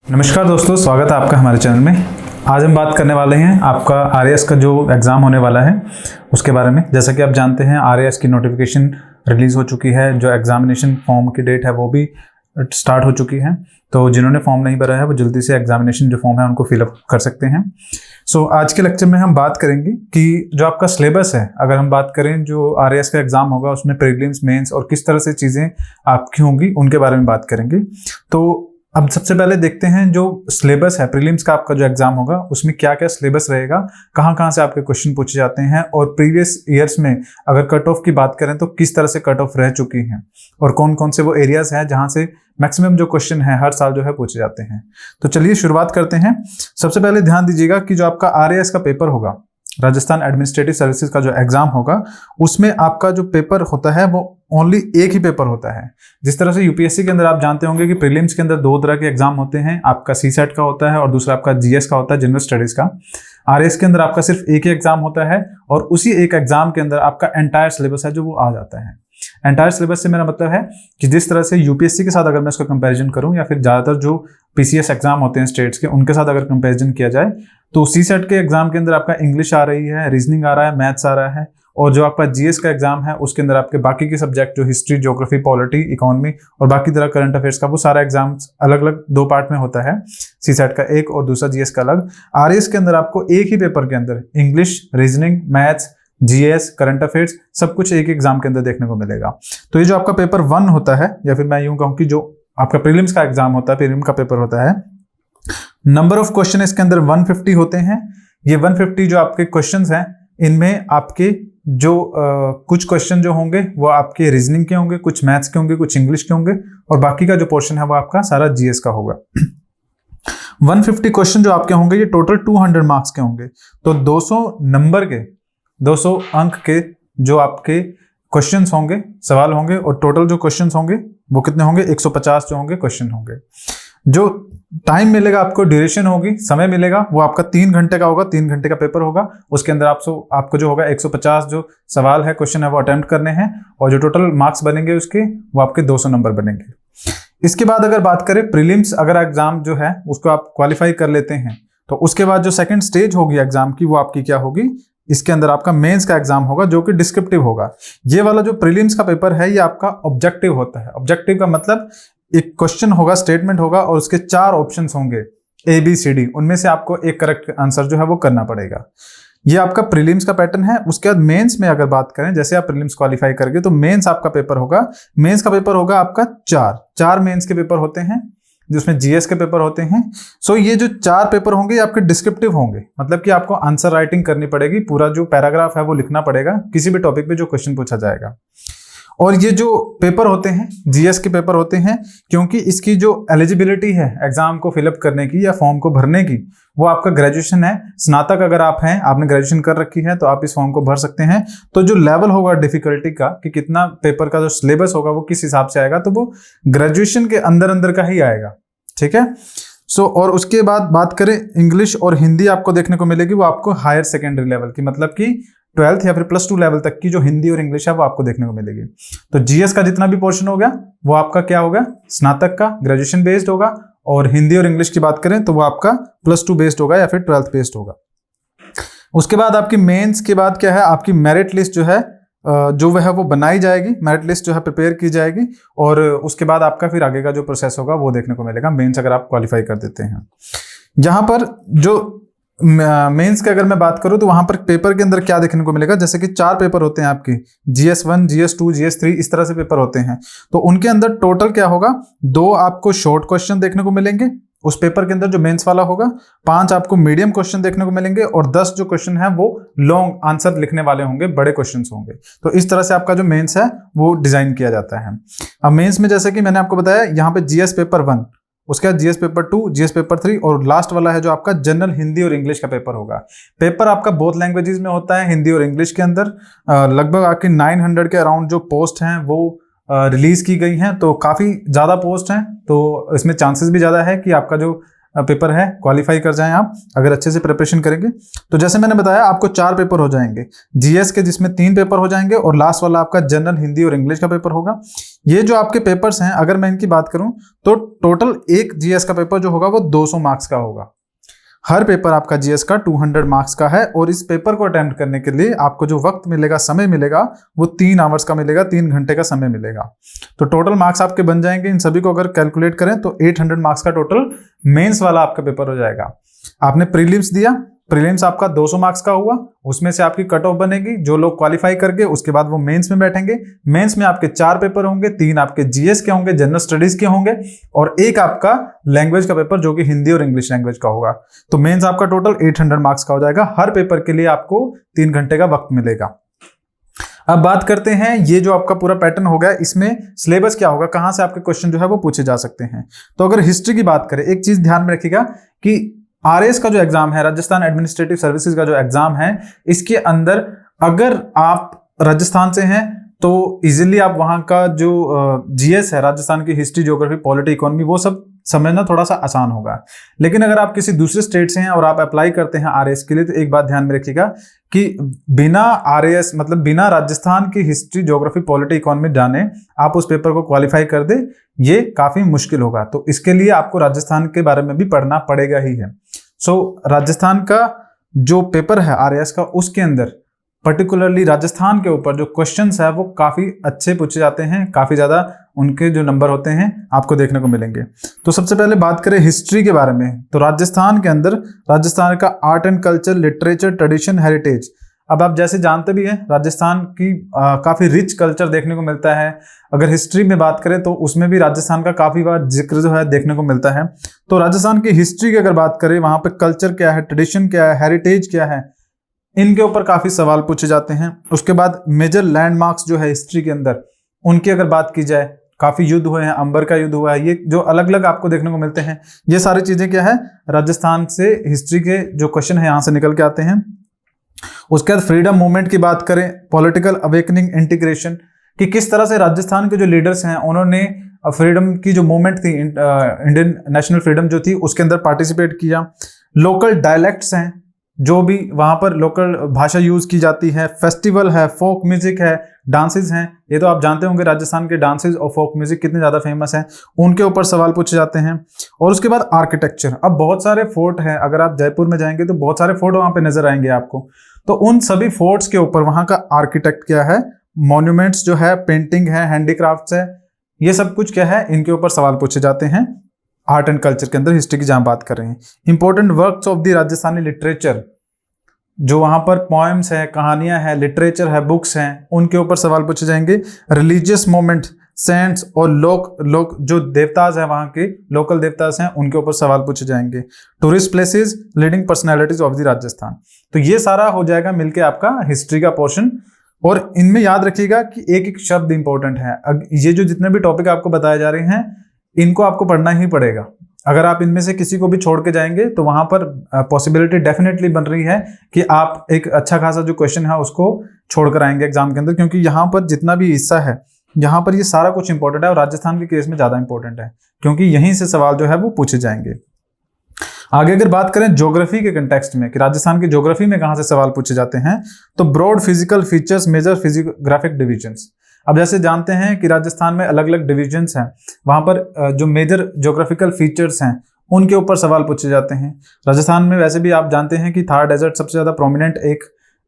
नमस्कार दोस्तों, स्वागत है आपका हमारे चैनल में। आज हम बात करने वाले हैं आपका आरएएस का जो एग्ज़ाम होने वाला है उसके बारे में। जैसा कि आप जानते हैं आरएएस की नोटिफिकेशन रिलीज़ हो चुकी है, जो एग्जामिनेशन फॉर्म की डेट है वो भी स्टार्ट हो चुकी है। तो जिन्होंने फॉर्म नहीं भरा है वो जल्दी से एग्जामिनेशन जो फॉर्म है उनको फिलअप कर सकते हैं। आज के लेक्चर में हम बात करेंगे कि जो आपका सिलेबस है, अगर हम बात करें जो आरएएस का एग्ज़ाम होगा उसमें प्रीलिम्स, मेंस और किस तरह से चीज़ें आपकी होंगी उनके बारे में बात करेंगे। तो अब सबसे पहले देखते हैं जो सिलेबस है प्रीलिम्स का, आपका जो एग्जाम होगा उसमें क्या क्या सिलेबस रहेगा, कहाँ कहाँ से आपके क्वेश्चन पूछे जाते हैं और प्रीवियस ईयर्स में अगर कट ऑफ की बात करें तो किस तरह से कट ऑफ रह चुकी हैं और कौन कौन से वो एरियाज हैं जहाँ से मैक्सिमम जो क्वेश्चन है हर साल जो है पूछे जाते हैं। तो चलिए शुरुआत करते हैं। सबसे पहले ध्यान दीजिएगा कि जो आपका आरएएस का पेपर होगा, राजस्थान एडमिनिस्ट्रेटिव सर्विसेज का जो एग्जाम होगा, उसमें आपका जो पेपर होता है वो ओनली एक ही पेपर होता है। जिस तरह से यूपीएससी के अंदर आप जानते होंगे कि प्रीलिम्स के अंदर दो तरह के एग्जाम होते हैं, आपका सीसेट का होता है और दूसरा आपका जीएस का होता है, जनरल स्टडीज का। आरएएस के अंदर आपका सिर्फ एक ही एग्जाम होता है और उसी एक एग्जाम के अंदर आपका एंटायर सिलेबस है जो वो आ जाता है। एंटायर सिलेबस से मेरा मतलब है कि जिस तरह से यूपीएससी के साथ अगर मैं इसका कंपैरिजन करूं या फिर ज़्यादातर जो पीसीएस एग्जाम होते हैं स्टेट्स के उनके साथ अगर कंपैरिजन किया जाए तो सीसेट के एग्जाम के अंदर आपका इंग्लिश आ रही है, रीजनिंग आ रहा है, मैथ्स आ रहा है, और जो आपका जीएस का एग्जाम है उसके अंदर आपके बाकी के सब्जेक्ट जो हिस्ट्री, ज्योग्राफी, पॉलिटी, इकोनॉमी और बाकी तरह करंट अफेयर्स का, वो सारा एग्जाम अलग अलग दो पार्ट में होता है। सीसेट का एक और दूसरा जीएस का अलग। आरएएस के अंदर आपको एक ही पेपर के अंदर English, reasoning, maths, GS, current affairs सब कुछ एक एग्जाम के अंदर देखने को मिलेगा। तो ये जो आपका पेपर 1 होता है, या फिर मैं यूं कहूं कि जो आपका प्रीलिम्स का एग्जाम होता है, प्रीलिम का पेपर होता है, नंबर ऑफ क्वेश्चन इसके अंदर 150 होते हैं। ये 150 जो आपके क्वेश्चंस हैं इनमें आपके जो कुछ क्वेश्चन जो होंगे वो आपके रीजनिंग के होंगे, कुछ मैथ्स के होंगे, कुछ इंग्लिश के होंगे और बाकी का जो पोर्शन है वो आपका सारा जीएस का होगा। 150 क्वेश्चन जो आपके होंगे ये टोटल 200 मार्क्स के होंगे। तो 200 नंबर के, 200 अंक के जो आपके क्वेश्चंस होंगे, सवाल होंगे, और टोटल जो क्वेश्चंस होंगे वो कितने होंगे, 150 जो होंगे क्वेश्चन होंगे। जो टाइम मिलेगा आपको, ड्यूरेशन होगी, समय मिलेगा, वो आपका 3 घंटे का होगा। 3 घंटे का पेपर होगा। उसके अंदर आपको जो होगा 150 जो सवाल है, क्वेश्चन है, वो अटेम्प्ट करने हैं और जो टोटल मार्क्स बनेंगे उसके वो आपके 200 नंबर बनेंगे। इसके बाद अगर बात करें प्रीलिम्स, अगर एग्जाम जो है उसको आप क्वालिफाई कर लेते हैं तो उसके बाद जो सेकेंड स्टेज होगी एग्जाम की वो आपकी क्या होगी, इसके अंदर आपका मेंस का एग्जाम होगा जो कि डिस्क्रिप्टिव होगा। ये वाला जो प्रीलिम्स का पेपर है ये आपका ऑब्जेक्टिव होता है। ऑब्जेक्टिव का मतलब एक क्वेश्चन होगा, स्टेटमेंट होगा और उसके 4 ऑप्शंस होंगे ABCD, उनमें से आपको एक करेक्ट आंसर जो है वो करना पड़ेगा। ये आपका प्रीलिम्स का पैटर्न है। उसके बाद मेंस में अगर बात करें, जैसे आप प्रीलिम्स क्वालिफाई करके तो मेंस आपका पेपर होगा। मेंस का पेपर होगा आपका 4 मेंस के पेपर होते हैं जिसमें जीएस के पेपर होते हैं। ये जो 4 पेपर होंगे ये आपके डिस्क्रिप्टिव होंगे, मतलब कि आपको आंसर राइटिंग करनी पड़ेगी, पूरा जो पैराग्राफ है वो लिखना पड़ेगा किसी भी टॉपिक पे जो क्वेश्चन पूछा जाएगा। और ये जो पेपर होते हैं जीएस के पेपर होते हैं, क्योंकि इसकी जो एलिजिबिलिटी है एग्जाम को फिलअप करने की या फॉर्म को भरने की, वो आपका ग्रेजुएशन है, स्नातक अगर आप हैं, आपने ग्रेजुएशन कर रखी है तो आप इस फॉर्म को भर सकते हैं। तो जो लेवल होगा डिफिकल्टी का कि कितना पेपर का जो सिलेबस होगा वो किस हिसाब से आएगा, तो वो ग्रेजुएशन के अंदर का ही आएगा। ठीक है। और उसके बाद बात करें इंग्लिश और हिंदी आपको देखने को मिलेगी, वो आपको हायर सेकेंडरी लेवल की, मतलब कि 12th या फिर +2 लेवल तक की जो हिंदी और इंग्लिश है वो आपको देखने को मिलेगी। तो जीएस का जितना भी पोर्शन हो गया वो आपका क्या होगा, स्नातक का, ग्रेजुएशन बेस्ड होगा। और हिंदी और इंग्लिश की बात करें तो वो आपका +2 बेस्ड होगा या फिर 12th बेस्ड होगा। उसके बाद आपकी मेंस के बाद क्या है, आपकी मेरिट लिस्ट जो है जो वह है वो बनाई जाएगी, मेरिट लिस्ट जो है प्रिपेयर की जाएगी और उसके बाद आपका फिर आगे का जो प्रोसेस होगा वो देखने को मिलेगा मेंस अगर आप क्वालिफाई कर देते हैं। यहाँ पर जो मेंस की अगर मैं बात करूँ तो वहां पर पेपर के अंदर क्या देखने को मिलेगा, जैसे कि 4 पेपर होते हैं आपके, GS1, GS2, GS3, इस तरह से पेपर होते हैं। तो उनके अंदर टोटल क्या होगा, 2 आपको शॉर्ट क्वेश्चन देखने को मिलेंगे उस पेपर के अंदर जो मेंस वाला होगा, 5 आपको मीडियम क्वेश्चन देखने को मिलेंगे और 10 जो क्वेश्चन है वो लॉन्ग आंसर लिखने वाले होंगे, बड़े क्वेश्चंस होंगे। तो इस तरह से आपका जो मेंस है वो डिजाइन किया जाता है। अब मेंस में जैसे कि मैंने आपको बताया, यहाँ पे जीएस पेपर 1, उसके बाद जीएस पेपर 2, जीएस पेपर 3 और लास्ट वाला है जो आपका जनरल हिंदी और इंग्लिश का पेपर होगा। पेपर आपका बोथ लैंग्वेजेस में होता है, हिंदी और इंग्लिश के अंदर। लगभग आपके 900 के अराउंड जो पोस्ट हैं वो रिलीज की गई हैं, तो काफ़ी ज़्यादा पोस्ट हैं, तो इसमें चांसेस भी ज़्यादा है कि आपका जो पेपर है, क्वालिफाई कर जाएं आप अगर अच्छे से प्रिपरेशन करेंगे। तो जैसे मैंने बताया आपको 4 पेपर हो जाएंगे जीएस के, जिसमें 3 पेपर हो जाएंगे और लास्ट वाला आपका जनरल हिंदी और इंग्लिश का पेपर होगा। ये जो आपके पेपर्स हैं, अगर मैं इनकी बात करूं तो टोटल एक जीएस का पेपर जो होगा वो 200 मार्क्स का होगा। हर पेपर आपका जीएस का 200 मार्क्स का है और इस पेपर को अटेम्प्ट करने के लिए आपको जो वक्त मिलेगा, समय मिलेगा, वो 3 आवर्स का मिलेगा, 3 घंटे का समय मिलेगा। तो टोटल मार्क्स आपके बन जाएंगे, इन सभी को अगर कैलकुलेट करें तो 800 मार्क्स का टोटल मेंस वाला आपका पेपर हो जाएगा। आपने प्रीलिम्स दिया, प्रीलिम्स आपका 200 मार्क्स का हुआ, उसमें से आपकी कट ऑफ बनेगी, जो लोग क्वालिफाई करके उसके बाद वो मेंस में बैठेंगे। मेंस में आपके 4 पेपर होंगे, 3 आपके जीएस के होंगे, जनरल स्टडीज के होंगे और एक आपका लैंग्वेज का पेपर जो कि हिंदी और इंग्लिश लैंग्वेज का होगा। तो मेंस आपका टोटल 800 मार्क्स का हो जाएगा। हर पेपर के लिए आपको 3 घंटे का वक्त मिलेगा। अब बात करते हैं, ये जो आपका पूरा पैटर्न हो गया, इसमें सिलेबस क्या होगा, कहां से आपके क्वेश्चन जो है वो पूछे जा सकते हैं। तो अगर हिस्ट्री की बात करें, एक चीज ध्यान में रखिएगा कि आरएएस का जो एग्जाम है, राजस्थान एडमिनिस्ट्रेटिव सर्विसेज का जो एग्जाम है, इसके अंदर अगर आप राजस्थान से हैं तो इजीली आप वहां का जो जीएस है, राजस्थान की हिस्ट्री, ज्योग्राफी, पॉलिटी, इकोनॉमी, वो सब समझना थोड़ा सा आसान होगा। लेकिन अगर आप किसी दूसरे स्टेट से हैं और आप अप्लाई करते हैं आरएएस के लिए, तो एक बात ध्यान में रखिएगा कि बिना आरएएस मतलब बिना राजस्थान की हिस्ट्री, ज्योग्राफी, पॉलिटी, इकोनॉमी जाने आप उस पेपर को क्वालिफाई कर दे, ये काफी मुश्किल होगा। तो इसके लिए आपको राजस्थान के बारे में भी पढ़ना पड़ेगा ही है। राजस्थान का जो पेपर है आरएएस का, उसके अंदर पर्टिकुलरली राजस्थान के ऊपर जो क्वेश्चंस है वो काफी अच्छे पूछे जाते हैं, काफी ज्यादा उनके जो नंबर होते हैं आपको देखने को मिलेंगे। तो सबसे पहले बात करें हिस्ट्री के बारे में, तो राजस्थान के अंदर राजस्थान का art and culture, literature, tradition, heritage. अब आप जैसे जानते भी हैं राजस्थान की काफी रिच कल्चर देखने को मिलता है। अगर हिस्ट्री में बात करें तो उसमें भी राजस्थान का काफी बार जिक्र जो है देखने को मिलता है। तो राजस्थान की हिस्ट्री की अगर बात करें, वहां पे कल्चर क्या है, ट्रेडिशन क्या है, हेरिटेज क्या है, इनके ऊपर काफी सवाल पूछे जाते हैं। उसके बाद मेजर लैंडमार्क्स जो है हिस्ट्री के अंदर, उनकी अगर बात की जाए, काफी युद्ध हुए हैं, अंबर का युद्ध हुआ है, ये जो अलग अलग आपको देखने को मिलते हैं, ये सारी चीजें क्या है, राजस्थान से हिस्ट्री के जो क्वेश्चन है यहां से निकल के आते हैं। उसके बाद फ्रीडम मूवमेंट की बात करें, पॉलिटिकल अवेकनिंग, इंटीग्रेशन, कि किस तरह से राजस्थान के जो लीडर्स हैं उन्होंने फ्रीडम की जो मूवमेंट थी, इंडियन नेशनल फ्रीडम जो थी, उसके अंदर पार्टिसिपेट किया। लोकल डायलेक्ट्स हैं, जो भी वहां पर लोकल भाषा यूज की जाती है। फेस्टिवल है, फोक म्यूजिक है, डांसेस हैं, ये तो आप जानते होंगे राजस्थान के डांसेस और फोक म्यूजिक कितने ज्यादा फेमस हैं, उनके ऊपर सवाल पूछे जाते हैं। और उसके बाद आर्किटेक्चर, अब बहुत सारे फोर्ट हैं, अगर आप जयपुर में जाएंगे तो बहुत सारे फोर्ट वहां पे नजर आएंगे आपको, तो उन सभी फोर्ट्स के ऊपर वहां का आर्किटेक्ट क्या है, मॉन्यूमेंट्स जो है, पेंटिंग है, हैंडीक्राफ्ट्स है, ये सब कुछ क्या है, इनके ऊपर सवाल पूछे जाते हैं आर्ट एंड कल्चर के अंदर, हिस्ट्री की जहां बात कर रहे हैं। Important works of the Rajasthani literature, जो वहां पर पोएम्स है, कहानियां हैं, लिटरेचर है, बुक्स हैं, उनके ऊपर सवाल पूछे जाएंगे। रिलीजियस मोमेंट, सेंट्स और लोक जो देवताज हैं, वहां के लोकल देवताज हैं, उनके ऊपर सवाल पूछे जाएंगे। Tourist places, leading personalities of the Rajasthan. तो ये सारा हो जाएगा मिलके आपका हिस्ट्री का पोर्शन। और इनमें याद रखिएगा कि एक एक शब्द इंपॉर्टेंट है। ये जो जितने भी टॉपिक आपको बताए जा रहे हैं, इनको आपको पढ़ना ही पड़ेगा। अगर आप इनमें से किसी को भी छोड़ के जाएंगे तो वहां पर पॉसिबिलिटी डेफिनेटली बन रही है कि आप एक अच्छा खासा जो क्वेश्चन है उसको छोड़कर आएंगे एग्जाम के अंदर, क्योंकि यहाँ पर जितना भी हिस्सा है, यहाँ पर ये सारा कुछ इंपॉर्टेंट है और राजस्थान के केस में ज्यादा इंपॉर्टेंट है, क्योंकि यहीं से सवाल जो है वो पूछे जाएंगे। आगे अगर बात करें ज्योग्राफी के कंटेक्स्ट में कि राजस्थान की ज्योग्राफी में कहां से सवाल पूछे जाते हैं, तो broad physical features, major physiographic divisions. अब जैसे जानते हैं कि राजस्थान में अलग अलग डिविजन्स हैं, वहां पर जो मेजर ज्योग्राफिकल फीचर्स हैं उनके ऊपर सवाल पूछे जाते हैं। राजस्थान में वैसे भी आप जानते हैं कि थार डेजर्ट सबसे ज्यादा प्रोमिनेंट एक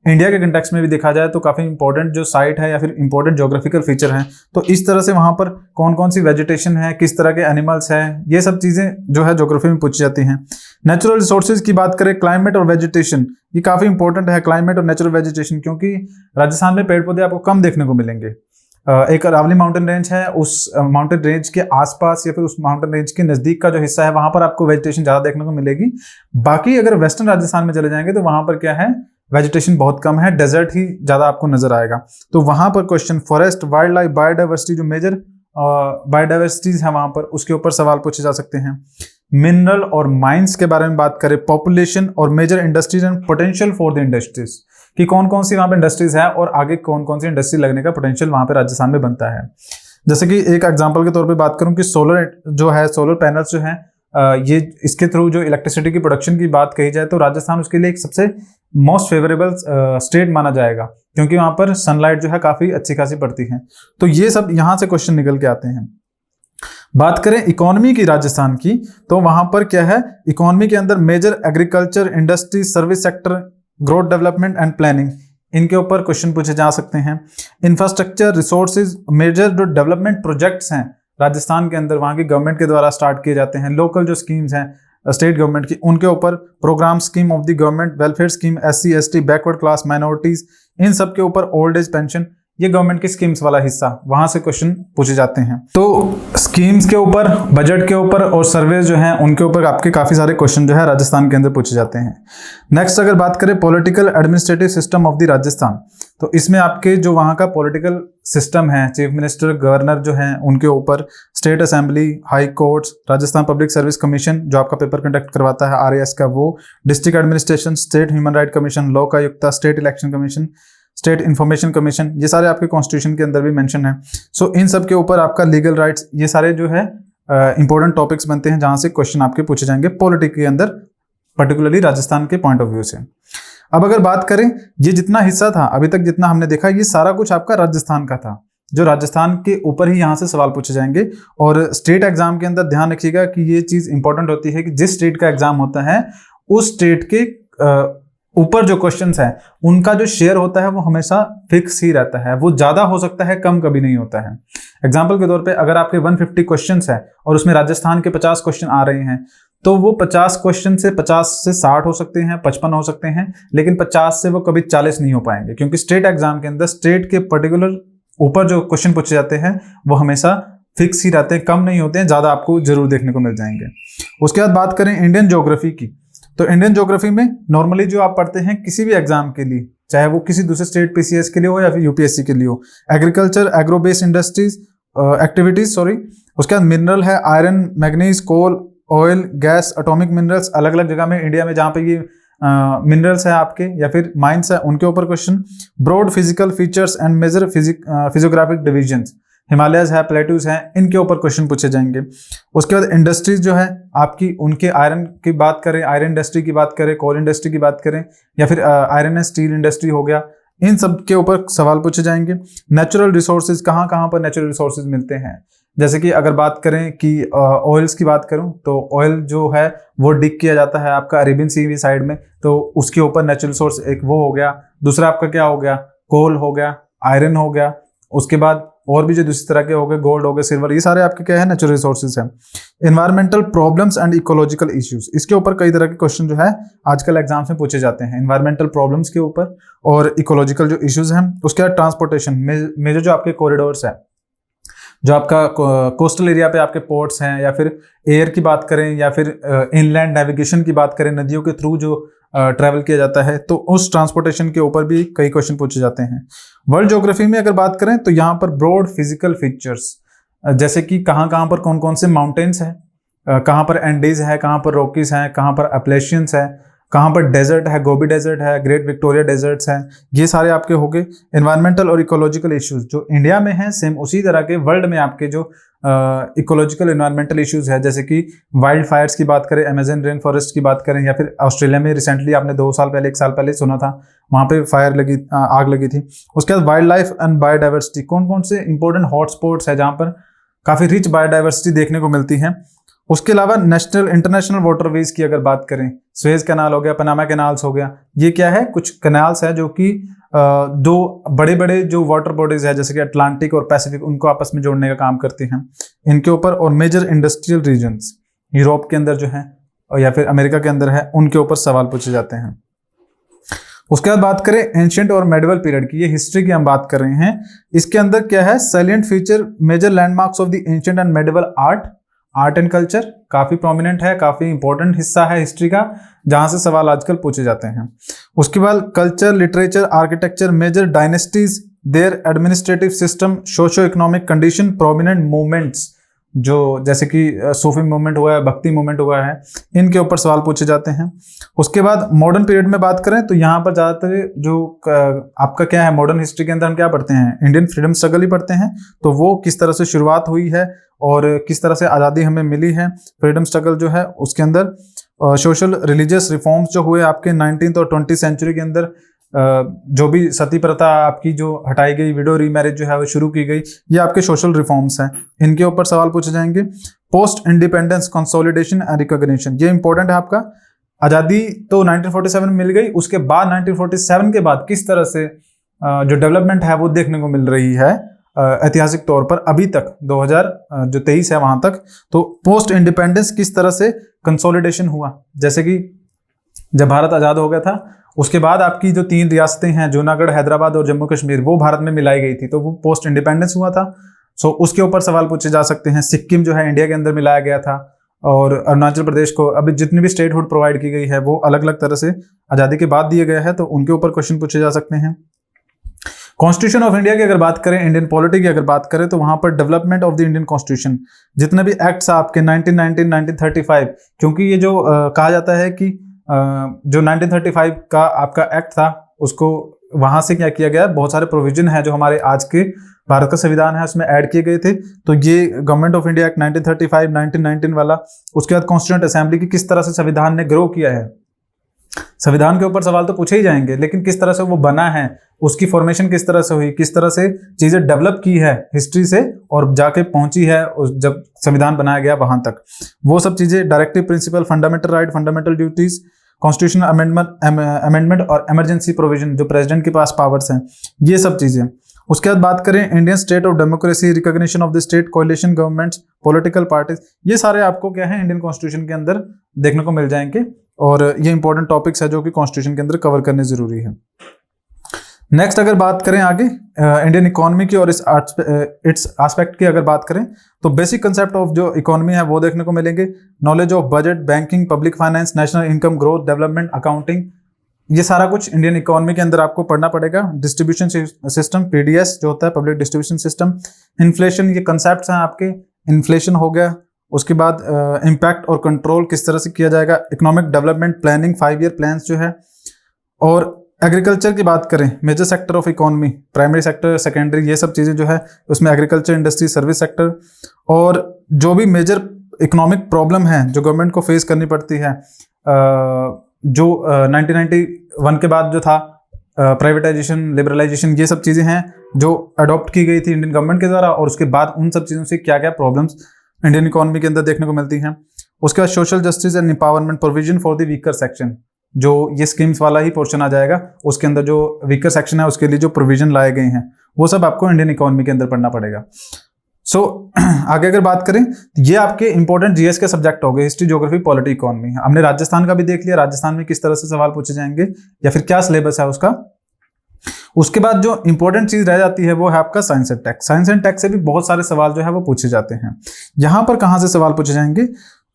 इंडिया के कंटेक्स्ट में भी देखा जाए तो काफी इंपॉर्टेंट जो साइट है या फिर इंपॉर्टेंट ज्योग्राफिकल फीचर हैं। तो इस तरह से वहां पर कौन कौन सी वेजिटेशन है, किस तरह के एनिमल्स हैं, ये सब चीजें जो है ज्योग्राफी में पूछी जाती हैं। नेचुरल रिसोर्सेज की बात करें, क्लाइमेट और वेजिटेशन, ये काफी इंपॉर्टेंट है, क्लाइमेट और नेचुरल वेजिटेशन, क्योंकि राजस्थान में पेड़ पौधे आपको कम देखने को मिलेंगे। एक अरावली माउंटेन रेंज है, उस माउंटेन रेंज के आसपास या फिर उस माउंटेन रेंज के नजदीक का जो हिस्सा है वहां पर आपको वेजिटेशन ज्यादा देखने को मिलेगी। बाकी अगर वेस्टर्न राजस्थान में चले जाएंगे तो वहां पर क्या है, वेजिटेशन बहुत कम है, डेजर्ट ही ज्यादा आपको नजर आएगा। तो वहां पर question forest, wild life, biodiversity, जो मेजर बायोडाइवर्सिटीज है वहां पर, उसके ऊपर सवाल पूछे जा सकते हैं। मिनरल और माइंस के बारे में बात करें, पॉपुलेशन और major industries and potential for the industries, कि कौन कौन सी वहां पे इंडस्ट्रीज है और आगे कौन कौन सी इंडस्ट्री लगने का पोटेंशियल वहां पे राजस्थान में बनता है। जैसे कि एक एग्जांपल के तौर पे बात करूं कि सोलर जो है, सोलर पैनल्स जो हैं ये इसके थ्रू जो इलेक्ट्रिसिटी की प्रोडक्शन की बात कही जाए तो राजस्थान उसके लिए एक सबसे मोस्ट फेवरेबल स्टेट माना जाएगा, क्योंकि वहाँ पर सनलाइट जो है काफ़ी अच्छी खासी पड़ती है। तो ये सब यहाँ से क्वेश्चन निकल के आते हैं। बात करें इकोनॉमी की राजस्थान की, तो वहां पर क्या है, इकोनॉमी के अंदर major agriculture, industry, service sector, growth development and planning, इनके ऊपर क्वेश्चन पूछे जा सकते हैं। इंफ्रास्ट्रक्चर, रिसोर्सेज, मेजर जो डेवलपमेंट प्रोजेक्ट्स हैं राजस्थान के अंदर वहां की गवर्नमेंट के द्वारा स्टार्ट किए जाते हैं, लोकल जो स्कीम्स हैं स्टेट गवर्नमेंट की, उनके ऊपर program, scheme of the government, welfare scheme, SC ST, backward class, minorities, इन सब के ऊपर, ओल्ड एज पेंशन, ये गवर्नमेंट की स्कीम्स वाला हिस्सा, वहां से क्वेश्चन पूछे जाते हैं। तो स्कीम्स के ऊपर, बजट के ऊपर और सर्वेज जो हैं उनके ऊपर आपके काफी सारे क्वेश्चन जो है राजस्थान के अंदर पूछे जाते हैं। नेक्स्ट अगर बात करें political administrative system of the Rajasthan, तो इसमें आपके जो वहाँ का पॉलिटिकल सिस्टम है, चीफ मिनिस्टर, गवर्नर जो हैं उनके ऊपर, state assembly, high courts, Rajasthan public service commission जो आपका पेपर कंडक्ट करवाता है RAS का वो, district administration, state human right commission, Lok Ayukta, state election commission, state information commission, ये सारे आपके कॉन्स्टिट्यूशन के अंदर भी मेंशन है। सो इन सब के ऊपर आपका लीगल राइट्स, ये सारे जो है इंपॉर्टेंट टॉपिक्स बनते हैं जहां से क्वेश्चन आपके पूछे जाएंगे पॉलिटिक्स के अंदर, पर्टिकुलरली राजस्थान के पॉइंट ऑफ व्यू से। अब अगर बात करें, ये जितना हिस्सा था अभी तक जितना हमने देखा, ये सारा कुछ आपका राजस्थान का था, जो राजस्थान के ऊपर ही यहाँ से सवाल पूछे जाएंगे। और स्टेट एग्जाम के अंदर ध्यान रखिएगा कि ये चीज इंपॉर्टेंट होती है कि जिस स्टेट का एग्जाम होता है उस स्टेट के ऊपर जो क्वेश्चंस हैं उनका जो शेयर होता है वो हमेशा फिक्स ही रहता है, वो ज्यादा हो सकता है, कम कभी नहीं होता है। एग्जाम्पल के तौर पे अगर आपके 150 क्वेश्चंस है और उसमें राजस्थान के 50 क्वेश्चन आ रहे हैं, तो वो 50 क्वेश्चन से 50 से 60 हो सकते हैं, 55 हो सकते हैं, लेकिन 50 से वो कभी 40 नहीं हो पाएंगे, क्योंकि स्टेट एग्जाम के अंदर स्टेट के पर्टिकुलर ऊपर जो क्वेश्चन पूछे जाते हैं वो हमेशा फिक्स ही रहते हैं, कम नहीं होते हैं, ज्यादा आपको जरूर देखने को मिल जाएंगे। उसके बाद बात करें इंडियन ज्योग्राफी की, तो इंडियन ज्योग्राफी में नॉर्मली जो आप पढ़ते हैं किसी भी एग्जाम के लिए, चाहे वो किसी दूसरे स्टेट PCS के लिए हो या फिर UPSC के लिए हो, agriculture, agro based industries activities, sorry, उसके बाद मिनरल है, आयरन, मैग्नीज, कोल, ऑयल, गैस, एटॉमिक मिनरल्स, अलग अलग जगह में इंडिया में जहाँ पे ये मिनरल्स है आपके या फिर माइंस है उनके ऊपर question. Broad physical features and major physiographic divisions, Himalayas है, प्लेट्यूज हैं, इनके ऊपर क्वेश्चन पूछे जाएंगे। उसके बाद इंडस्ट्रीज जो है आपकी, उनके आयरन की बात करें, आयरन इंडस्ट्री की बात करें, कोल इंडस्ट्री की बात करें, या फिर आयरन एंड स्टील इंडस्ट्री हो गया, इन सब के ऊपर सवाल पूछे जाएंगे। नेचुरल रिसोर्सेज, कहाँ कहाँ पर नेचुरल रिसोर्सेज मिलते हैं, जैसे कि अगर बात करें कि ऑयल्स की बात करूं तो ऑयल जो है वो डिग किया जाता है आपका अरेबियन सी साइड में, तो उसके ऊपर नेचुरल रिसोर्स एक वो हो गया। दूसरा आपका क्या हो गया, कोल हो गया, आयरन हो गया, उसके बाद और भी जो दूसरी तरह के हो गए, गोल्ड हो गए, सिल्वर, ये सारे आपके क्या है, नेचुरल रिसोर्सेज हैं। Environmental problems and ecological issues, इसके ऊपर कई तरह के क्वेश्चन जो है आजकल एग्जाम्स में पूछे जाते हैं, एनवायरमेंटल प्रॉब्लम्स के ऊपर और इकोलॉजिकल जो इश्यूज हैं। उसके बाद ट्रांसपोर्टेशन, मेजर जो आपके कॉरिडोर्स है, जो आपका कोस्टल एरिया पे आपके पोर्ट्स हैं, या फिर एयर की बात करें, या फिर इनलैंड नेविगेशन की बात करें, नदियों के थ्रू जो ट्रैवल किया जाता है, तो उस ट्रांसपोर्टेशन के ऊपर भी कई क्वेश्चन पूछे जाते हैं। वर्ल्ड ज्योग्राफी में अगर बात करें तो यहाँ पर ब्रॉड फिजिकल फीचर्स, जैसे कि कहाँ कहाँ पर कौन कौन से माउंटेन्स हैं, कहाँ पर एंडीज है, कहाँ पर रॉकीज हैं, कहाँ पर अपलेशियंस है, कहाँ पर डेजर्ट है, गोबी डेजर्ट है, ग्रेट विक्टोरिया डेजर्ट्स हैं, ये सारे आपके हो गए। एनवायरमेंटल और इकोलॉजिकल इश्यूज जो इंडिया में हैं, सेम उसी तरह के वर्ल्ड में आपके जो इकोलॉजिकल एनवायरमेंटल इश्यूज है, जैसे कि वाइल्ड फायर्स की बात करें, अमेजन रेन फॉरेस्ट की बात करें, या फिर ऑस्ट्रेलिया में रिसेंटली आपने 2 साल पहले 1 साल पहले सुना था, वहाँ पे आग लगी थी। उसके बाद वाइल्ड लाइफ एंड बायोडाइवर्सिटी, कौन कौन से इंपॉर्टेंट हॉटस्पॉट्स है जहाँ पर काफ़ी रिच बायोडाइवर्सिटी देखने को मिलती है। उसके अलावा नेशनल इंटरनेशनल वाटरवेज की अगर बात करें, सुएज कैनाल हो गया, पनामा कैनाल्स हो गया, ये क्या है, कुछ कैनाल्स है जो कि दो बड़े बड़े जो वाटर बॉडीज है जैसे कि अटलांटिक और पैसिफिक, उनको आपस में जोड़ने का काम करती हैं, इनके ऊपर। और मेजर इंडस्ट्रियल रीजन्स यूरोप के अंदर जो है या फिर अमेरिका के अंदर है, उनके ऊपर सवाल पूछे जाते हैं। उसके बाद बात करें एंशिएंट और मेडिवल पीरियड की, ये हिस्ट्री की हम बात कर रहे हैं। इसके अंदर क्या है, salient feature, major landmarks of the ancient and medieval art and culture, काफी प्रोमिनेंट है, काफी इंपॉर्टेंट हिस्सा है हिस्ट्री का, जहां से सवाल आजकल पूछे जाते हैं। उसके बाद culture, literature, architecture, major dynasties, their administrative system, socio economic condition, prominent movements, जो जैसे कि सूफी मूवमेंट हुआ है, भक्ति मूवमेंट हुआ है, इनके ऊपर सवाल पूछे जाते हैं। उसके बाद मॉडर्न पीरियड में बात करें तो यहाँ पर ज़्यादातर जो आपका क्या है, मॉडर्न हिस्ट्री के अंदर हम क्या पढ़ते हैं, इंडियन फ्रीडम स्ट्रगल ही पढ़ते हैं। तो वो किस तरह से शुरुआत हुई है और किस तरह से आज़ादी हमें मिली है, फ्रीडम स्ट्रगल जो है उसके अंदर सोशल रिलीजियस रिफॉर्म्स जो हुए आपके 19th और 20th सेंचुरी के अंदर, जो भी सती प्रथा आपकी जो हटाई गई, विडो रीमैरिज जो है वो शुरू की गई, ये आपके सोशल रिफॉर्म्स हैं, इनके ऊपर सवाल पूछे जाएंगे। Post independence consolidation and recognition, ये इंपॉर्टेंट है आपका। आज़ादी तो 1947 में मिल गई, उसके बाद 1947 के बाद किस तरह से जो डेवलपमेंट है वो देखने को मिल रही है ऐतिहासिक तौर पर अभी तक 2023 है वहां तक। तो पोस्ट इंडिपेंडेंस किस तरह से कंसोलिडेशन हुआ, जैसे कि जब भारत आज़ाद हो गया था उसके बाद आपकी जो 3 रियासतें हैं, जूनागढ़, हैदराबाद और जम्मू कश्मीर, वो भारत में मिलाई गई थी, तो वो पोस्ट इंडिपेंडेंस हुआ था। सो उसके ऊपर सवाल पूछे जा सकते हैं। सिक्किम जो है इंडिया के अंदर मिलाया गया था, और अरुणाचल प्रदेश को अभी जितनी भी स्टेटहुड प्रोवाइड की गई है वो अलग अलग तरह से आज़ादी के बाद दिए गए हैं, तो उनके ऊपर क्वेश्चन पूछे जा सकते हैं। कॉन्स्टिट्यूशन ऑफ इंडिया की अगर बात करें, इंडियन पॉलिटी की अगर बात करें, तो वहां पर development of the Indian constitution, जितने भी एक्ट्स आपके 1919, 1935, क्योंकि ये जो कहा जाता है कि जो 1935 का आपका एक्ट था उसको वहां से क्या किया गया, बहुत सारे प्रोविजन है जो हमारे आज के भारत का संविधान है उसमें ऐड किए गए थे। तो ये गवर्नमेंट ऑफ इंडिया एक्ट 1935, 1919 वाला, उसके बाद कॉन्स्टिट्यूंट असेंबली की किस तरह से संविधान ने ग्रो किया है, संविधान के ऊपर सवाल तो पूछे ही जाएंगे, लेकिन किस तरह से वो बना है, उसकी फॉर्मेशन किस तरह से हुई, किस तरह से चीजें डेवलप की है हिस्ट्री से और जाके पहुंची है जब संविधान बनाया गया वहां तक, वो सब चीजें, directive principle, fundamental right, fundamental duties, constitutional amendment और इमरजेंसी प्रोविजन, जो प्रेसिडेंट के पास पावर्स हैं, ये सब चीजें। उसके बाद बात करें Indian state of democracy, recognition of the state, कोalition governments, political parties, ये सारे आपको क्या है इंडियन कॉन्स्टिट्यूशन के अंदर देखने को मिल जाएंगे, और ये इंपॉर्टेंट टॉपिक्स है जो कि कॉन्स्टिट्यूशन के अंदर कवर करने जरूरी है। नेक्स्ट अगर बात करें आगे इंडियन इकोनॉमी की और इट्स एस्पेक्ट की अगर बात करें, तो बेसिक कंसेप्ट ऑफ जो इकोनॉमी है वो देखने को मिलेंगे। Knowledge of budget, banking, public finance, national income, growth, development, accounting, ये सारा कुछ इंडियन इकोनॉमी के अंदर आपको पढ़ना पड़ेगा। डिस्ट्रीब्यूशन सिस्टम, पीडीएस जो होता है, पब्लिक डिस्ट्रीब्यूशन सिस्टम, इन्फ्लेशन, ये कंसेप्ट हैं आपके, इन्फ्लेशन हो गया। उसके बाद इम्पैक्ट और कंट्रोल किस तरह से किया जाएगा, economic development planning, 5 year plans जो है। और एग्रीकल्चर की बात करें, major sector of economy, primary sector, secondary, ये सब चीज़ें जो है उसमें एग्रीकल्चर, इंडस्ट्री, सर्विस सेक्टर, और जो भी मेजर इकोनॉमिक प्रॉब्लम है जो गवर्नमेंट को फेस करनी पड़ती है, जो 1991 के बाद जो था, प्राइवेटाइजेशन, लिबरलाइजेशन, ये सब चीज़ें हैं जो अडॉप्ट की गई थी इंडियन गवर्नमेंट के द्वारा, और उसके बाद उन सब चीज़ों से क्या क्या प्रॉब्लम्स इंडियन इकोनॉमी के अंदर देखने को मिलती हैं। उसके बाद social justice and empowerment, provision for the weaker section, जो ये स्कीम्स वाला ही पोर्शन आ जाएगा, उसके अंदर जो वीकर सेक्शन है उसके लिए जो प्रोविजन लाए गए हैं वो सब आपको इंडियन इकोनॉमी के अंदर पढ़ना पड़ेगा। सो आगे अगर बात करें, ये आपके इंपॉर्टेंट जीएस के सब्जेक्ट हो गए, हिस्ट्री, ज्योग्राफी, पॉलिटी, इकोनॉमी। हमने राजस्थान का भी देख लिया, राजस्थान में किस तरह से सवाल पूछे जाएंगे या फिर क्या सिलेबस है उसका। उसके बाद जो इंपॉर्टेंट चीज रह जाती है वो है आपका science and tech. Science and tech से भी बहुत सारे सवाल जो है वो पूछे जाते हैं। यहाँ पर कहाँ से सवाल पूछे जाएंगे,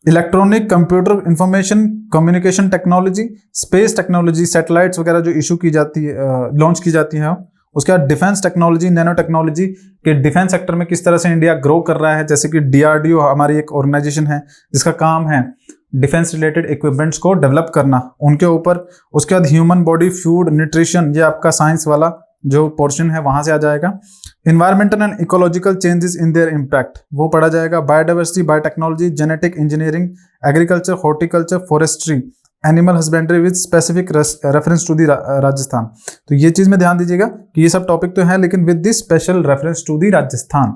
electronic, computer, information, communication technology, space technology, satellites वगैरह जो इशू की जाती है, लॉन्च की जाती है। उसके बाद डिफेंस टेक्नोलॉजी, नैनो टेक्नोलॉजी के डिफेंस सेक्टर में किस तरह से इंडिया ग्रो कर रहा है, जैसे कि डीआरडीओ हमारी एक ऑर्गेनाइजेशन है जिसका काम है डिफेंस रिलेटेड इक्विपमेंट्स को डेवलप करना, उनके ऊपर। उसके बाद ह्यूमन बॉडी, फूड, न्यूट्रिशन, ये आपका साइंस वाला जो पोर्शन है वहां से आ जाएगा। Environmental and ecological changes in their impact, वो पढ़ा जाएगा। Biodiversity, biotechnology, genetic engineering, agriculture, horticulture, forestry, animal husbandry with specific reference to the Rajasthan. तो ये चीज में ध्यान दीजिएगा कि ये सब टॉपिक तो है, लेकिन with this special reference to the Rajasthan.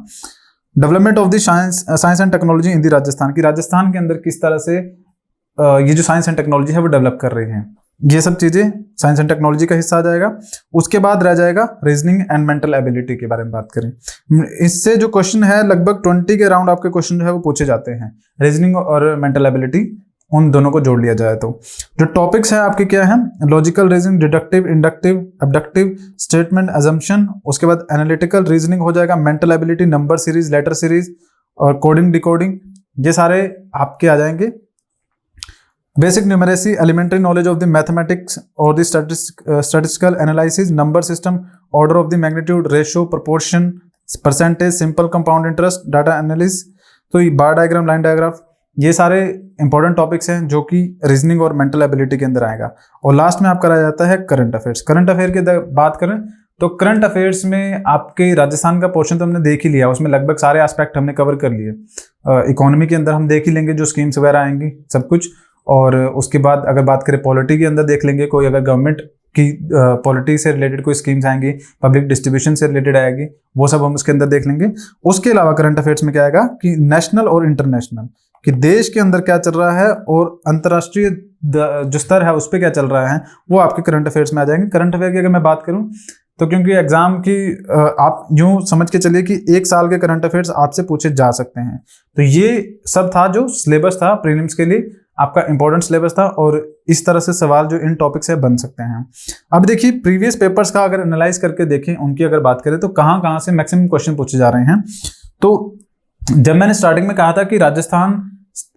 Development of the science and technology in the Rajasthan, की राजस्थान के अंदर किस तरह से ये जो साइंस एंड टेक्नोलॉजी है वो डेवलप कर रहे हैं, ये सब चीजें साइंस एंड टेक्नोलॉजी का हिस्सा आ जाएगा। उसके बाद रह जाएगा रीजनिंग एंड मेंटल एबिलिटी के बारे में बात करें। इससे जो क्वेश्चन है लगभग 20 के अराउंड आपके क्वेश्चन जो है वो पूछे जाते हैं। रीजनिंग और मेंटल एबिलिटी, उन दोनों को जोड़ लिया जाए तो जो टॉपिक्स है आपके क्या है, logical reasoning, deductive, inductive, abductive, statement, assumption. उसके बाद एनालिटिकल रीजनिंग हो जाएगा, mental ability, number series, letter series और कोडिंग, डिकोडिंग, ये सारे आपके आ जाएंगे। Basic numeracy, elementary knowledge of the mathematics और the statistical analysis, number system, order of the magnitude, ratio, proportion, percentage, simple compound interest, data analysis, तो ये बार diagram, line digraph, ये सारे इंपॉर्टेंट टॉपिक्स हैं जो कि रीजनिंग और मेंटल एबिलिटी के अंदर आएगा। और लास्ट में आपका रह जाता है करंट अफेयर्स। करंट अफेयर की बात करें तो करंट अफेयर्स में आपके राजस्थान का पोर्शन तो हमने देख ही लिया, उसमें लगभग सारे एस्पेक्ट हमने कवर कर लिए। इकोनॉमी के अंदर हम देख ही लेंगे जो स्कीम्स वगैरह आएंगी सब कुछ, और उसके बाद अगर बात करें पॉलिटी के अंदर देख लेंगे, कोई अगर गवर्नमेंट की पॉलिटी से रिलेटेड कोई स्कीम्स आएंगी, पब्लिक डिस्ट्रीब्यूशन से रिलेटेड आएगी, वो सब हम उसके अंदर देख लेंगे। उसके अलावा करंट अफेयर्स में क्या आएगा कि नेशनल और इंटरनेशनल, कि देश के अंदर क्या चल रहा है और अंतर्राष्ट्रीय जो स्तर है उस पर क्या चल रहा है, वो आपके करंट अफेयर्स में आ जाएंगे। करंट अफेयर की अगर मैं बात करूं तो क्योंकि एग्जाम की आप यूं समझ के चलिए कि एक साल के करंट अफेयर्स आपसे पूछे जा सकते हैं, तो ये सब था जो सिलेबस था प्रीलिम्स के लिए, आपका इंपॉर्टेंट सिलेबस था, और इस तरह से सवाल जो इन टॉपिक से बन सकते हैं। अब देखिए प्रीवियस पेपर्स का अगर एनालाइज करके देखें, उनकी अगर बात करें तो कहाँ कहाँ से मैक्सिमम क्वेश्चन पूछे जा रहे हैं। तो जब मैंने स्टार्टिंग में कहा था कि राजस्थान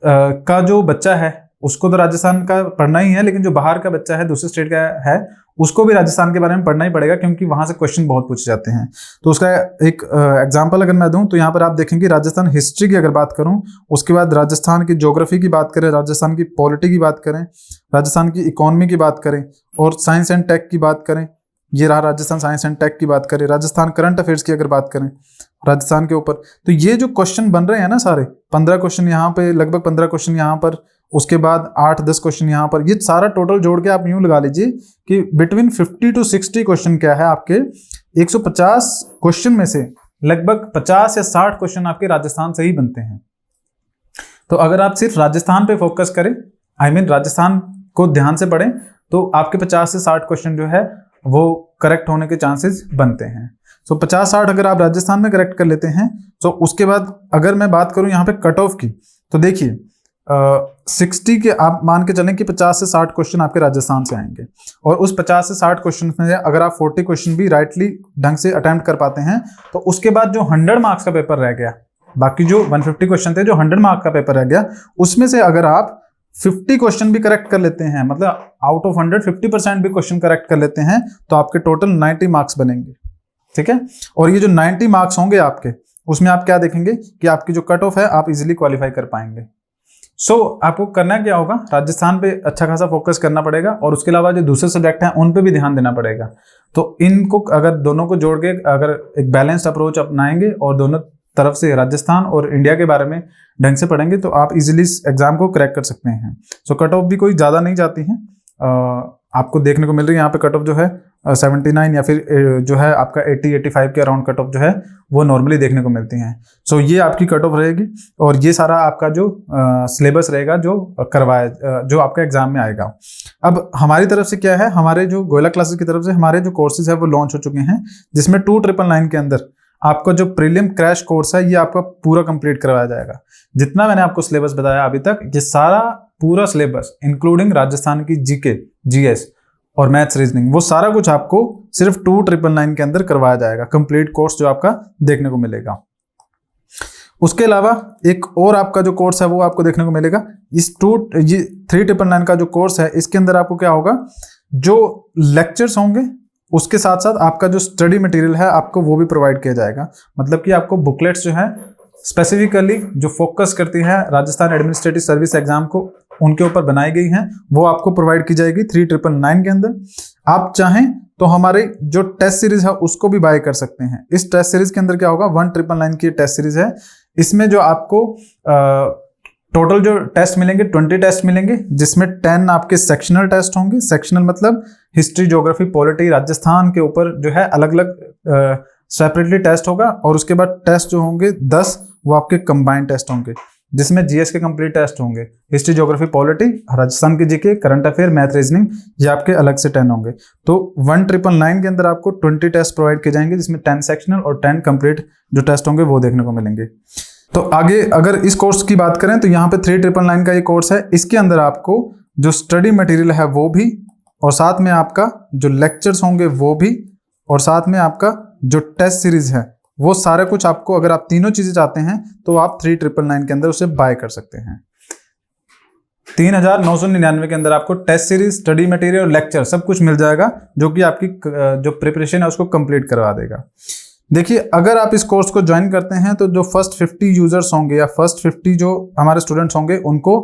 का जो बच्चा है उसको तो राजस्थान का पढ़ना ही है, लेकिन जो बाहर का बच्चा है, दूसरे स्टेट का है, उसको भी राजस्थान के बारे में पढ़ना ही पड़ेगा, क्योंकि वहां से क्वेश्चन बहुत पूछे जाते हैं। तो उसका एक एग्जांपल अगर मैं दूं तो यहाँ पर आप देखेंगे राजस्थान हिस्ट्री की अगर बात करूं, उसके बाद राजस्थान की ज्योग्राफी की बात करें, राजस्थान की पॉलिटी की बात करें, राजस्थान की इकोनॉमी की बात करें, और साइंस एंड टेक की बात करें, ये रहा राजस्थान साइंस एंड टेक की बात करें, राजस्थान करंट अफेयर्स की अगर बात करें राजस्थान के ऊपर, तो ये जो क्वेश्चन बन रहे हैं ना सारे 15 क्वेश्चन यहाँ पे, लगभग 15 क्वेश्चन यहाँ पर, उसके बाद 8-10 क्वेश्चन यहाँ पर, ये सारा टोटल जोड़ के आप यूं लगा लीजिए कि बिटवीन 50 to 60 क्वेश्चन क्या है आपके 150 क्वेश्चन में से लगभग 50 या 60 क्वेश्चन आपके राजस्थान से ही बनते हैं। तो अगर आप सिर्फ राजस्थान पे फोकस करें, राजस्थान को ध्यान से पढ़ें, तो आपके 50 से 60 क्वेश्चन जो है वो करेक्ट होने के चांसेस बनते हैं। तो 50-60 अगर आप राजस्थान में करेक्ट कर लेते हैं, तो उसके बाद अगर मैं बात करूं यहाँ पे कट ऑफ की, तो देखिए 60 के आप मान के चलें कि 50 से 60 क्वेश्चन आपके राजस्थान से आएंगे, और उस 50 से 60 क्वेश्चन में अगर आप 40 क्वेश्चन भी राइटली ढंग से अटेम्प्ट कर पाते हैं, तो उसके बाद जो 100 मार्क्स का पेपर रह गया, बाकी जो 150 क्वेश्चन थे, जो 100 मार्क्स का पेपर रह गया, उसमें से अगर आप 50 क्वेश्चन भी करेक्ट कर लेते हैं, मतलब आउट ऑफ 100 50% भी क्वेश्चन करेक्ट कर लेते हैं, तो आपके टोटल 90 मार्क्स बनेंगे। ठीक है, और ये जो 90 मार्क्स होंगे आपके, उसमें आप क्या देखेंगे कि आपकी जो कट ऑफ है आप इजीली क्वालिफाई कर पाएंगे। आपको करना क्या होगा, राजस्थान पे अच्छा खासा फोकस करना पड़ेगा, और उसके अलावा जो दूसरे सब्जेक्ट हैं उन पे भी ध्यान देना पड़ेगा। तो इनको अगर दोनों को जोड़ के अगर एक बैलेंस्ड अप्रोच अपनाएंगे और दोनों तरफ से राजस्थान और इंडिया के बारे में ढंग से पढ़ेंगे, तो आप इजीली एग्जाम को क्रैक कर सकते हैं। कट ऑफ भी कोई ज़्यादा नहीं जाती है, आपको देखने को मिल रही है यहाँ पे कट ऑफ जो है 79 या फिर जो है आपका 80-85 के अराउंड कट ऑफ जो है वो नॉर्मली देखने को मिलती हैं। ये आपकी कट ऑफ रहेगी, और ये सारा आपका जो सिलेबस रहेगा जो जो आपका एग्जाम में आएगा। अब हमारी तरफ से क्या है, हमारे जो गोयला क्लासेस की तरफ से हमारे जो कोर्सेज है वो लॉन्च हो चुके हैं, जिसमें 2999 के अंदर आपका जो प्रीलिम क्रैश कोर्स है ये आपका पूरा कंप्लीट करवाया जाएगा। जितना मैंने आपको सिलेबस बताया अभी तक, ये सारा पूरा सिलेबस इंक्लूडिंग राजस्थान की जीके, जीएस और मैथ्स, रीजनिंग, वो सारा कुछ आपको सिर्फ 2999 के अंदर करवाया जाएगा, कंप्लीट कोर्स जो आपका देखने को मिलेगा। उसके अलावा एक और आपका जो कोर्स है वो आपको देखने को मिलेगा, इस 3999 का जो कोर्स है, इसके अंदर आपको क्या होगा, जो लेक्चर्स होंगे उसके साथ साथ आपका जो स्टडी मटेरियल है आपको वो भी प्रोवाइड किया जाएगा। मतलब कि आपको बुकलेट्स जो है स्पेसिफिकली जो फोकस करती है राजस्थान एडमिनिस्ट्रेटिव सर्विस एग्जाम को, उनके ऊपर बनाई गई हैं, वो आपको प्रोवाइड की जाएगी 3999 के अंदर। आप चाहें तो हमारे जो टेस्ट सीरीज है उसको भी बाय कर सकते हैं। इस टेस्ट सीरीज के अंदर क्या होगा, 1999 की टेस्ट सीरीज है, इसमें जो आपको टोटल जो टेस्ट मिलेंगे 20 टेस्ट मिलेंगे, जिसमें 10 आपके सेक्शनल टेस्ट होंगे। सेक्शनल मतलब हिस्ट्री, ज्योग्राफी, पॉलिटी, राजस्थान के ऊपर जो है अलग अलग सेपरेटली टेस्ट होगा, और उसके बाद टेस्ट जो होंगे 10 वो आपके कंबाइंड टेस्ट होंगे, जिसमें जीएस के कंप्लीट टेस्ट होंगे, हिस्ट्री, ज्योग्राफी, पॉलिटी, राजस्थान की GK, current affair, math, reasoning, ये आपके अलग से 10 होंगे। तो 1999 के अंदर आपको 20 टेस्ट प्रोवाइड किए जाएंगे, जिसमें 10 सेक्शनल और 10 कंप्लीट जो टेस्ट होंगे वो देखने को मिलेंगे। तो आगे अगर इस कोर्स की बात करें तो यहाँ पे 3999 का ये कोर्स है, इसके अंदर आपको जो स्टडी मटेरियल है वो भी, और साथ में आपका जो लेक्चर्स होंगे वो भी, और साथ में आपका जो टेस्ट सीरीज है वो सारा कुछ आपको, अगर आप तीनों चीजें चाहते हैं तो आप 3999 के अंदर उसे बाय कर सकते हैं। 3999 के अंदर आपको टेस्ट सीरीज, स्टडी मटेरियल और लेक्चर सब कुछ मिल जाएगा, जो कि आपकी जो प्रिपरेशन है उसको कंप्लीट करवा देगा। देखिए, अगर आप इस कोर्स को ज्वाइन करते हैं तो जो फर्स्ट 50 यूजर्स होंगे या फर्स्ट 50 जो हमारे स्टूडेंट्स होंगे उनको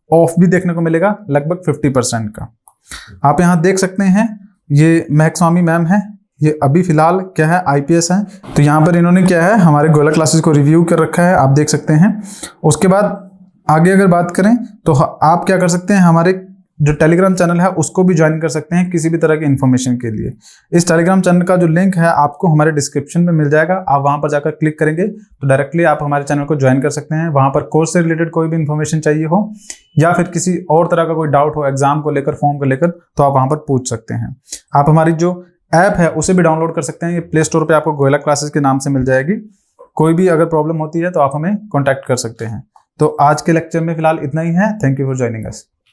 ऑफ भी देखने को मिलेगा लगभग 50% का। आप यहाँ देख सकते हैं, ये महक स्वामी मैम है, ये अभी फिलहाल क्या है IPS है। तो यहाँ पर इन्होंने क्या है हमारे गोयला क्लासेस को रिव्यू कर रखा है, आप देख सकते हैं। उसके बाद आगे अगर बात करें तो आप क्या कर सकते हैं, हमारे जो टेलीग्राम चैनल है उसको भी ज्वाइन कर सकते हैं किसी भी तरह की इन्फॉर्मेशन के लिए। इस टेलीग्राम चैनल का जो लिंक है आपको हमारे डिस्क्रिप्शन में मिल जाएगा, आप वहां पर जाकर क्लिक करेंगे तो डायरेक्टली आप हमारे चैनल को ज्वाइन कर सकते हैं। वहां पर कोर्स से रिलेटेड कोई भी इन्फॉर्मेशन चाहिए हो या फिर किसी और तरह का कोई डाउट हो एग्जाम को लेकर, फॉर्म को लेकर, तो आप वहां पर पूछ सकते हैं। आप हमारी जो ऐप है उसे भी डाउनलोड कर सकते हैं, ये प्ले स्टोर पर आपको गोयला क्लासेस के नाम से मिल जाएगी। कोई भी अगर प्रॉब्लम होती है तो आप हमें कॉन्टैक्ट कर सकते हैं। तो आज के लेक्चर में फिलहाल इतना ही है। Thank you for joining us.